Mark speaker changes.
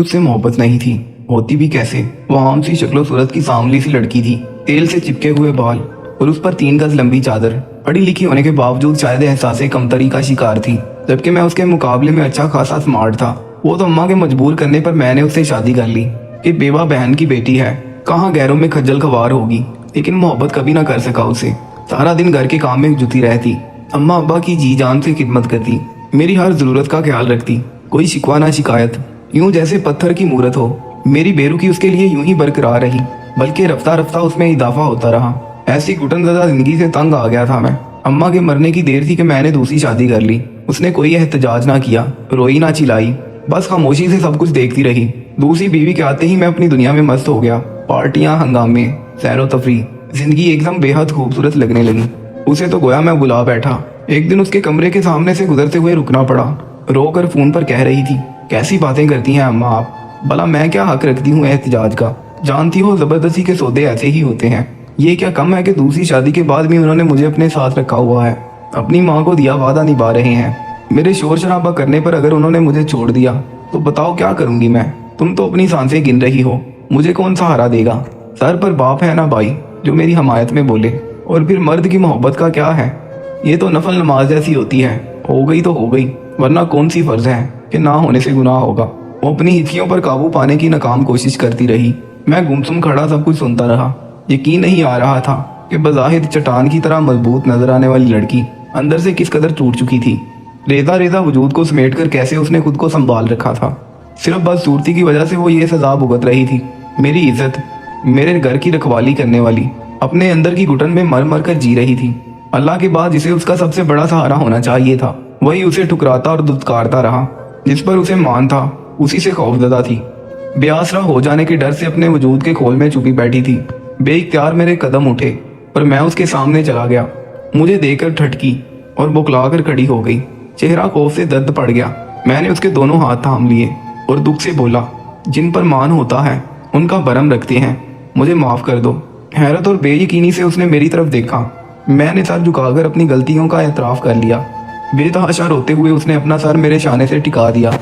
Speaker 1: उससे मोहब्बत नहीं थी, होती भी कैसे। वो आम सी शक्लो सूरत की सांवली सी लड़की थी, तेल से चिपके हुए बाल और उस पर 3 गज लंबी चादर। पढ़ी लिखी होने के बावजूद शायद एहसास कमतरी का शिकार थी, जबकि मैं उसके मुकाबले में अच्छा खासा स्मार्ट था। वो तो अम्मा के मजबूर करने पर मैंने उससे शादी कर ली कि बेवा बहन की बेटी है, कहाँ गैरों में खज्जल खवार होगी। लेकिन मोहब्बत कभी ना कर सका उसे। सारा दिन घर के काम में जुटी रहती, अम्मा अब्बा की जी जान से खिदमत करती, मेरी हर जरूरत का ख्याल रखती, कोई शिकवा ना शिकायत। यूं जैसे पत्थर की मूरत हो। मेरी बेरुखी उसके लिए यूं ही बरकरार रही, बल्कि रफ्ता रफ्ता उसमें इजाफा होता रहा। ऐसी घुटनज़दा जिंदगी से तंग आ गया था मैं। अम्मा के मरने की देर थी कि मैंने दूसरी शादी कर ली। उसने कोई एहतजाज ना किया, रोई ना चिल्लाई, बस खामोशी से सब कुछ देखती रही। दूसरी बीवी के आते ही मैं अपनी दुनिया में मस्त हो गया। पार्टियां, हंगामे, सैरो तफरी, जिंदगी एकदम बेहद खूबसूरत लगने लगी। उसे तो गोया मैं बुला बैठा। एक दिन उसके कमरे के सामने से गुजरते हुए रुकना पड़ा। रो कर फोन पर कह रही थी, कैसी बातें करती हैं अम्मा आप, भला मैं क्या हक रखती हूँ एहतजाज का। जानती हो जबरदस्ती के सौदे ऐसे ही होते हैं। ये क्या कम है कि दूसरी शादी के बाद भी उन्होंने मुझे अपने साथ रखा हुआ है। अपनी माँ को दिया वादा निभा रहे हैं। मेरे शोर शराबा करने पर अगर उन्होंने मुझे छोड़ दिया तो बताओ क्या करूंगी मैं। तुम तो अपनी सांसें गिन रही हो, मुझे कौन सहारा देगा। सर पर बाप है ना भाई जो मेरी हमायत में बोले। और फिर मर्द की मोहब्बत का क्या है, ये तो नफल नमाज जैसी होती है। हो गई तो हो गई, वरना कौन सी फर्ज है कि ना होने से गुनाह होगा। वो अपनी हिचकियों पर काबू पाने की नाकाम कोशिश करती रही। मैं गुमसुम खड़ा सब कुछ सुनता रहा। यकीन नहीं आ रहा था कि बज़ाहिर चट्टान की तरह मजबूत नजर आने वाली लड़की अंदर से किस कदर टूट चुकी थी। रेजा रेजा वजूद को समेट कर कैसे उसने खुद को संभाल रखा था। सिर्फ बदसूरती की वजह से वो ये सजा भुगत रही थी। मेरी इज्जत, मेरे घर की रखवाली करने वाली, अपने अंदर की घुटन में मर मर कर जी रही थी। अल्लाह के बाद जिसे उसका सबसे बड़ा सहारा होना चाहिए था, वही उसे ठुकराता और दुत्कारता रहा। जिस पर उसे मान था उसी से खौफजदा थी। बेआसरा हो जाने के डर से अपने वजूद के खोल में छुपी बैठी थी। बेइख्तियार मेरे कदम उठे और मैं उसके सामने चला गया। मुझे देखकर ठटकी और बुकला कर खड़ी हो गई। चेहरा खौफ से दर्द पड़ गया। मैंने उसके दोनों हाथ थाम लिए और दुख से बोला, जिन पर मान होता है उनका भरम रखते हैं, मुझे माफ़ कर दो। हैरत और बेयकीनी से उसने मेरी तरफ देखा। मैंने सर झुकाकर अपनी गलतियों का एतराफ़ कर लिया। बेतहाशा रोते हुए उसने अपना सर मेरे शाने से टिका दिया।